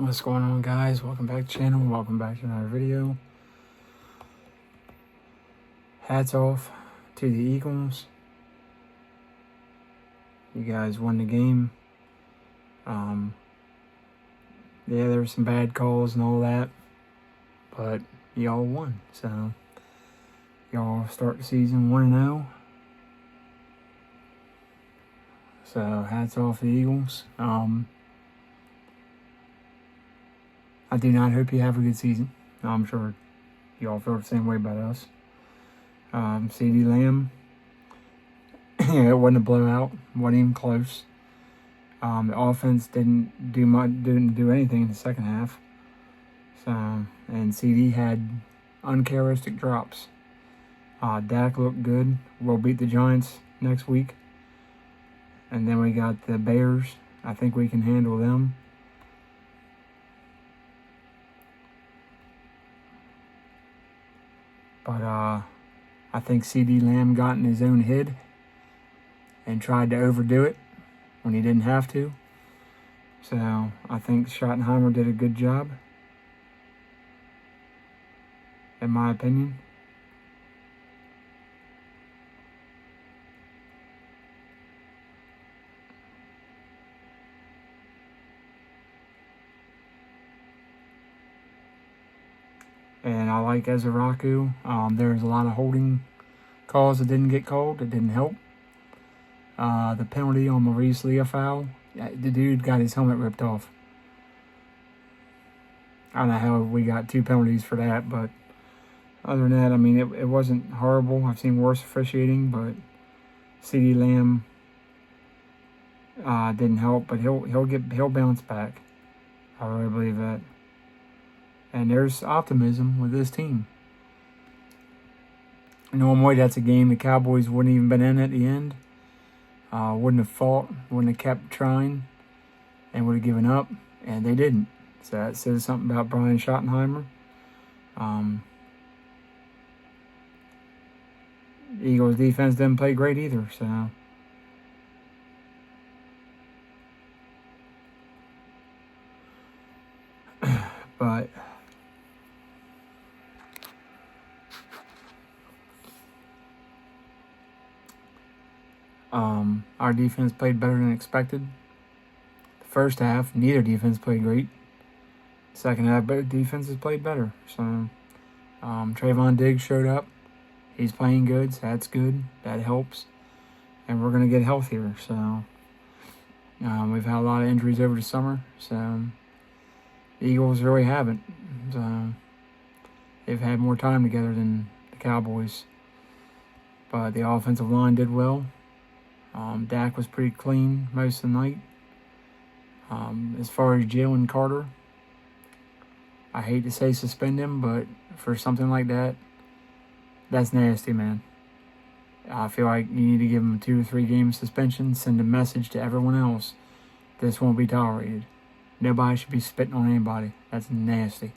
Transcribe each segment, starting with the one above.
What's going on, guys? Welcome back to the channel. Welcome back to another video. Hats off to the Eagles. You guys won the game. Yeah, there were some bad calls and all that, but y'all won. So y'all start the season 1-0. So hats off to the Eagles. I do not hope you have a good season. I'm sure y'all feel the same way about us. CeeDee Lamb, it wasn't a blowout, wasn't even close. The offense didn't do anything in the second half. So, and CD had uncharacteristic drops. Dak looked good. We'll beat the Giants next week. And then we got the Bears. I think we can handle them. But I think CeeDee Lamb got in his own head and tried to overdo it when he didn't have to. So I think Schottenheimer did a good job, in my opinion. And I like Ezeraku. There's a lot of holding calls that didn't get called. That didn't help. The penalty on Maurice Leafau, the dude got his helmet ripped off. I don't know how we got 2 penalties for that, but other than that, I mean, it wasn't horrible. I've seen worse officiating, but CeeDee Lamb didn't help, but he'll bounce back. I really believe that. And there's optimism with this team. Normally, that's a game the Cowboys wouldn't even been in at the end. Wouldn't have fought, wouldn't have kept trying, and would have given up, and they didn't. So that says something about Brian Schottenheimer. Eagles defense didn't play great either, so. But our defense played better than expected. The first half, neither defense played great. Second half, both defenses played better. So, Trayvon Diggs showed up. He's playing good, so that's good. That helps. And we're going to get healthier. So, we've had a lot of injuries over the summer. So, the Eagles really haven't. So, they've had more time together than the Cowboys. But the offensive line did well. Dak was pretty clean most of the night. As far as Jalen Carter, I hate to say suspend him, but for something like that, that's nasty, man. I feel like you need to give him a 2 or 3 game suspension, send a message to everyone else. This won't be tolerated. Nobody should be spitting on anybody. That's nasty.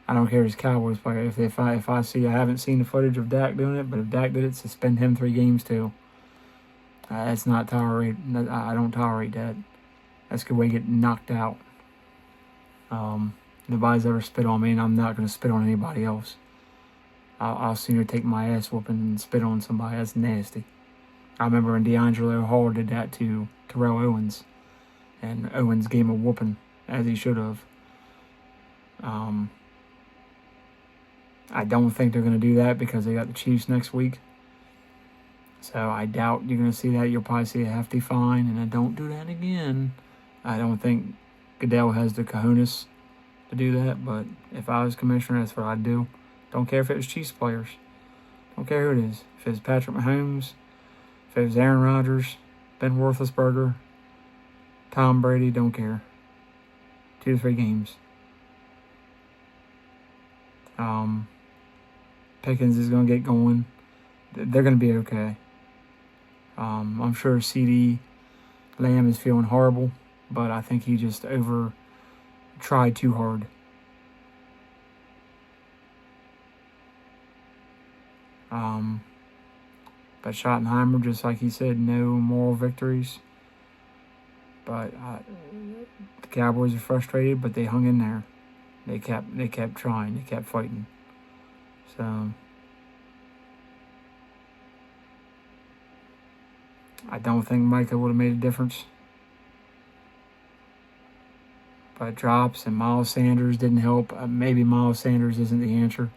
I don't care if it's Cowboys player. If I see, I haven't seen the footage of Dak doing it, but if Dak did it, suspend him 3 games too. That's not tolerated. I don't tolerate that. That's a good way to get knocked out. Nobody's ever spit on me, and I'm not going to spit on anybody else. I'll sooner take my ass whooping than spit on somebody. That's nasty. I remember when DeAngelo Hall did that to Terrell Owens, and Owens gave him a whooping, as he should have. I don't think they're going to do that because they got the Chiefs next week. So I doubt you're going to see that. You'll probably see a hefty fine, and then don't do that again. I don't think Goodell has the cojones to do that, but if I was commissioner, that's what I'd do. Don't care if it was Chiefs players. Don't care who it is. If it's Patrick Mahomes, if it was Aaron Rodgers, Ben Roethlisberger, Tom Brady, don't care. 2 to 3 games. Pickens is going to get going. They're going to be okay. I'm sure CeeDee Lamb is feeling horrible, but I think he just tried too hard. But Schottenheimer, just like he said, no moral victories. But The Cowboys are frustrated, but they hung in there. They kept trying. They kept fighting. So I don't think Micah would have made a difference. But drops and Miles Sanders didn't help. Maybe Miles Sanders isn't the answer.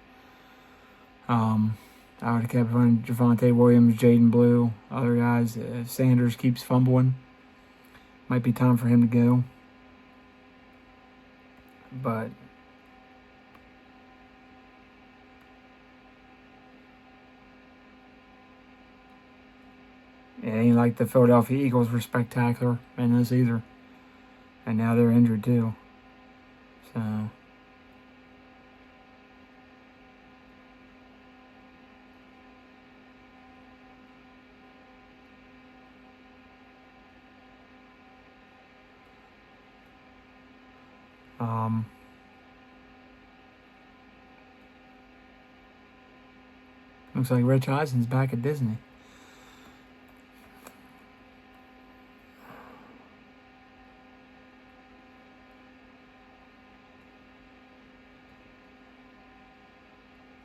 I would have kept running Javonte Williams, Jaden Blue, other guys. If Sanders keeps fumbling, might be time for him to go. But it ain't like the Philadelphia Eagles were spectacular in this either. And now they're injured too. So looks like Rich Eisen's back at Disney.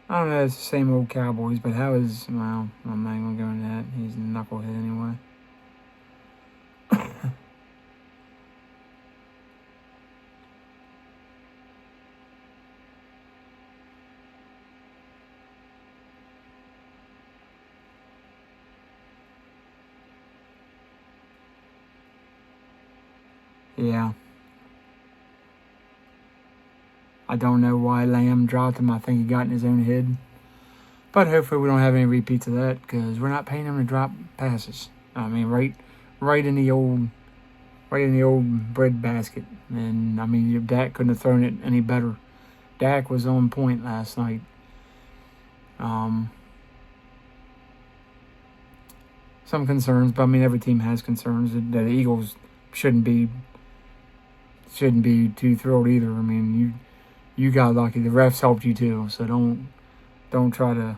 I don't know, it's the same old Cowboys, but how is, well, I'm not going to go into that. He's a knucklehead anyway. Yeah. I don't know why Lamb dropped him. I think he got in his own head. But hopefully we don't have any repeats of that because we're not paying him to drop passes. I mean, right in the old bread basket. And I mean, Dak couldn't have thrown it any better. Dak was on point last night. Some concerns, but I mean, every team has concerns. The Eagles shouldn't be too thrilled either. I mean, you got lucky. The refs helped you too, so don't try to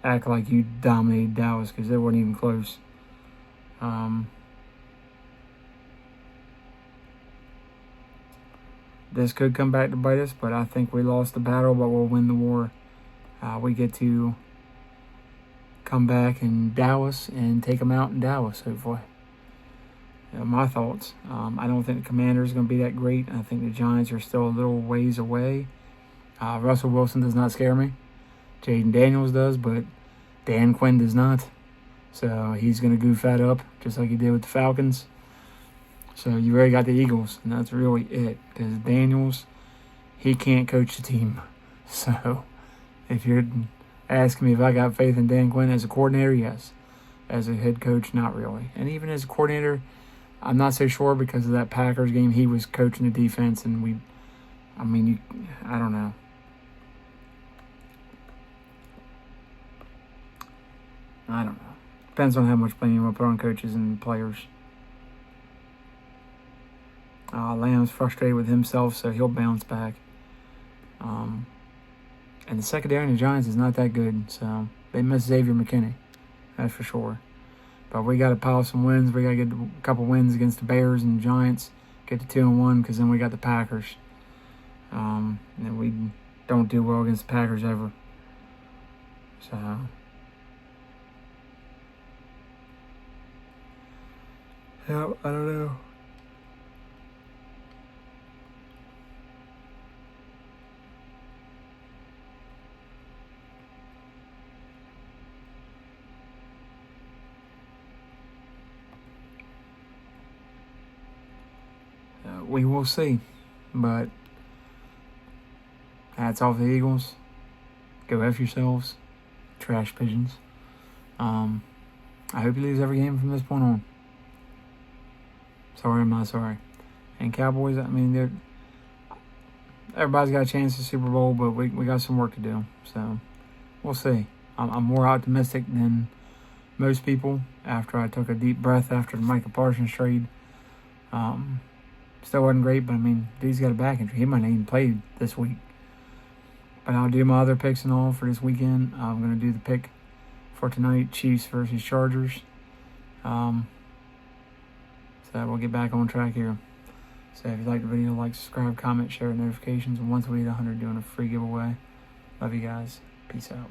act like you dominated Dallas because they weren't even close. This could come back to bite us, but I think we lost the battle, but we'll win the war. We get to come back in Dallas and take them out in Dallas, hopefully. My thoughts. I don't think the Commanders are going to be that great. I think the Giants are still a little ways away. Russell Wilson does not scare me. Jaden Daniels does, but Dan Quinn does not. So he's going to goof that up, just like he did with the Falcons. So you already got the Eagles, and that's really it. Because Daniels, he can't coach the team. So if you're asking me if I got faith in Dan Quinn as a coordinator, yes. As a head coach, not really. And even as a coordinator, I'm not so sure because of that Packers game. He was coaching the defense, and I don't know. I don't know. Depends on how much blame you want to put on coaches and players. Lamb's frustrated with himself, so he'll bounce back. And the secondary in the Giants is not that good, so they miss Xavier McKinney. That's for sure. But we got to pile some wins. We got to get a couple wins against the Bears and the Giants. Get to 2-1 because then we got the Packers. And we don't do well against the Packers ever. So yeah, I don't know. We will see, but hats off the Eagles. Go F yourselves, trash pigeons. I hope you lose every game from this point on. Sorry, I'm not sorry. And Cowboys, I mean, everybody's got a chance at Super Bowl, but we got some work to do. So we'll see. I'm more optimistic than most people after I took a deep breath after the Micah Parsons trade. Still wasn't great, but I mean, dude's got a back injury. He might not even play this week. But I'll do my other picks and all for this weekend. I'm going to do the pick for tonight, Chiefs versus Chargers. So we'll get back on track here. So if you like the video, like, subscribe, comment, share, notifications. And once we hit 100, doing a free giveaway. Love you guys. Peace out.